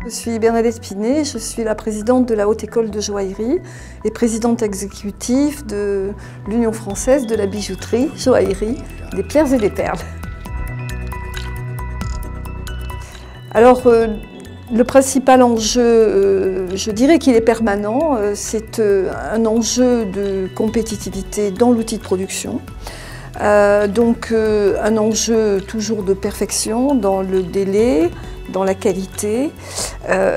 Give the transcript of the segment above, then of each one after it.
Je suis Bernadette Pinet, je suis la présidente de la Haute École de Joaillerie et présidente exécutive de l'Union française de la bijouterie, joaillerie, des pierres et des perles. Alors, le principal enjeu, je dirais qu'il est permanent, c'est un enjeu de compétitivité dans l'outil de production. Donc un enjeu toujours de perfection dans le délai, dans la qualité,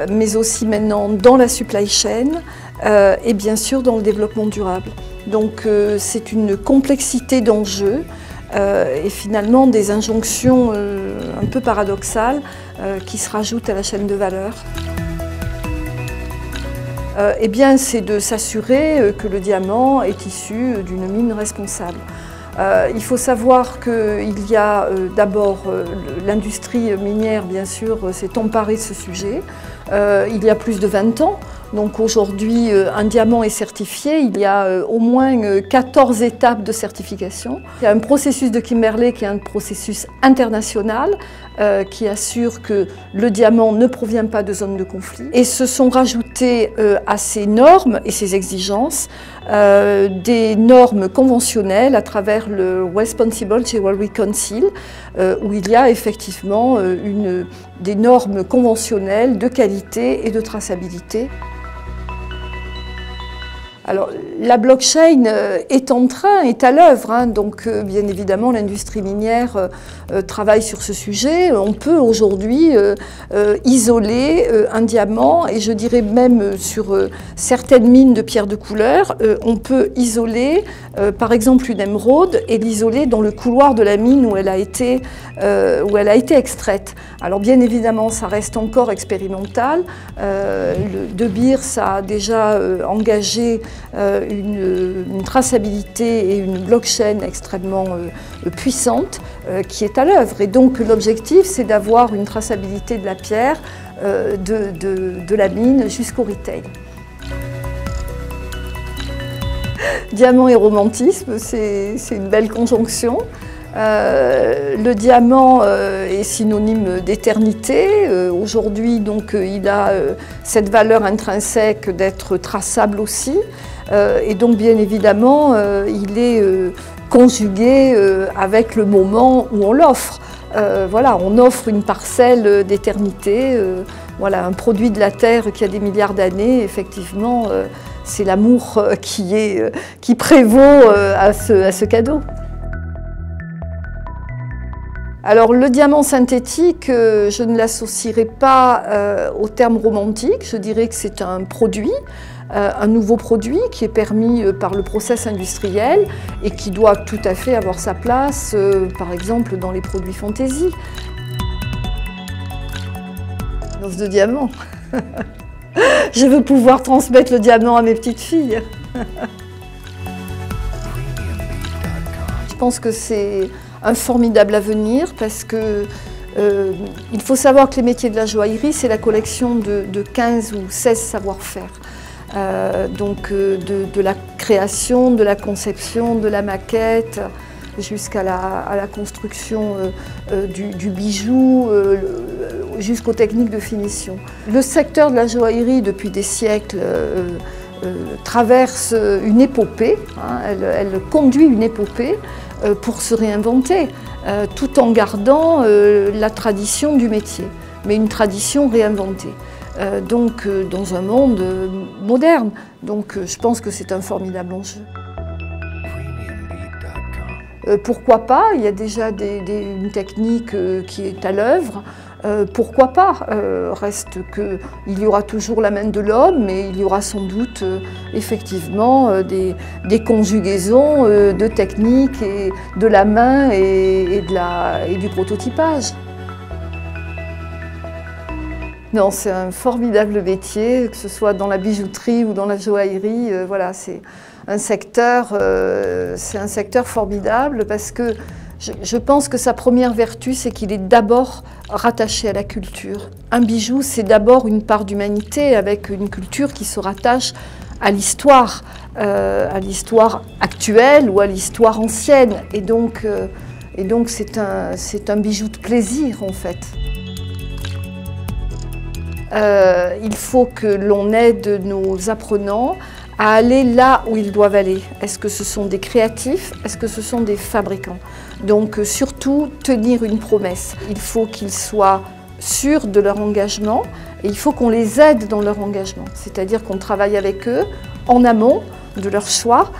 mais aussi maintenant dans la supply chain et bien sûr dans le développement durable. Donc c'est une complexité d'enjeux et finalement des injonctions un peu paradoxales qui se rajoutent à la chaîne de valeur. Eh bien, c'est de s'assurer que le diamant est issu d'une mine responsable. Il faut savoir qu'il y a d'abord l'industrie minière, bien sûr, s'est emparée de ce sujet. Il y a plus de 20 ans. Donc aujourd'hui, un diamant est certifié. Il y a au moins 14 étapes de certification. Il y a un processus de Kimberley qui est un processus international qui assure que le diamant ne provient pas de zones de conflit. Et se sont rajoutées à ces normes et ces exigences des normes conventionnelles à travers le Responsible Jewelry Council, où il y a effectivement des normes conventionnelles de qualité et de traçabilité. Alors, la blockchain est à l'œuvre, donc bien évidemment l'industrie minière travaille sur ce sujet. On peut aujourd'hui isoler un diamant, et je dirais même sur certaines mines de pierres de couleur, on peut isoler par exemple une émeraude et l'isoler dans le couloir de la mine où elle a été extraite. Alors bien évidemment ça reste encore expérimental. De Beers a déjà engagé une traçabilité et une blockchain extrêmement puissante qui est à l'œuvre. Et donc l'objectif, c'est d'avoir une traçabilité de la pierre de la mine jusqu'au retail. Diamant et romantisme, c'est une belle conjonction. Le diamant est synonyme d'éternité. Aujourd'hui, donc, il a cette valeur intrinsèque d'être traçable aussi. Et donc, bien évidemment, il est conjugué avec le moment où on l'offre. Voilà, on offre une parcelle d'éternité, voilà, un produit de la Terre qui a des milliards d'années. Effectivement, c'est l'amour qui prévaut à ce cadeau. Alors le diamant synthétique, je ne l'associerai pas au terme romantique, je dirais que c'est un produit, un nouveau produit qui est permis par le process industriel et qui doit tout à fait avoir sa place, par exemple dans les produits fantaisie. L'os de diamant. Je veux pouvoir transmettre le diamant à mes petites filles. Je pense que c'est un formidable avenir parce que il faut savoir que les métiers de la joaillerie, c'est la collection de 15 ou 16 savoir-faire. Donc de la création, de la conception, de la maquette, jusqu'à la construction du bijou, jusqu'aux techniques de finition. Le secteur de la joaillerie, depuis des siècles, traverse une épopée, hein, elle conduit une épopée pour se réinventer, tout en gardant la tradition du métier, mais une tradition réinventée. Donc dans un monde moderne. Donc je pense que c'est un formidable enjeu. Pourquoi pas? Il y a déjà une technique qui est à l'œuvre. Pourquoi pas? Reste qu'il y aura toujours la main de l'homme, mais il y aura sans doute effectivement des conjugaisons de techniques et de la main et du prototypage. Non, c'est un formidable métier, que ce soit dans la bijouterie ou dans la joaillerie. Voilà, c'est un secteur formidable parce que je pense que sa première vertu, c'est qu'il est d'abord rattaché à la culture. Un bijou, c'est d'abord une part d'humanité avec une culture qui se rattache à l'histoire actuelle ou à l'histoire ancienne. Et donc c'est un bijou de plaisir en fait. Il faut que l'on aide nos apprenants à aller là où ils doivent aller. Est-ce que ce sont des créatifs? Est-ce que ce sont des fabricants? Donc surtout tenir une promesse. Il faut qu'ils soient sûrs de leur engagement et il faut qu'on les aide dans leur engagement. C'est-à-dire qu'on travaille avec eux en amont de leur choix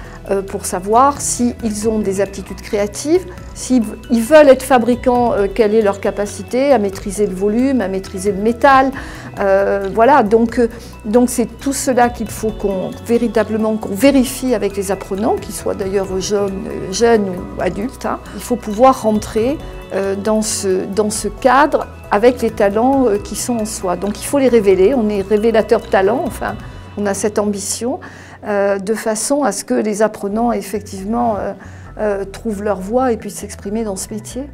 pour savoir s'ils ont des aptitudes créatives, s'ils veulent être fabricants, quelle est leur capacité à maîtriser le volume, à maîtriser le métal. Voilà, donc c'est tout cela qu'il faut véritablement qu'on vérifie avec les apprenants, qu'ils soient d'ailleurs jeunes ou adultes. Hein. Il faut pouvoir rentrer dans ce cadre avec les talents qui sont en soi. Donc il faut les révéler, on est révélateur de talents, enfin on a cette ambition, de façon à ce que les apprenants effectivement trouvent leur voie et puissent s'exprimer dans ce métier.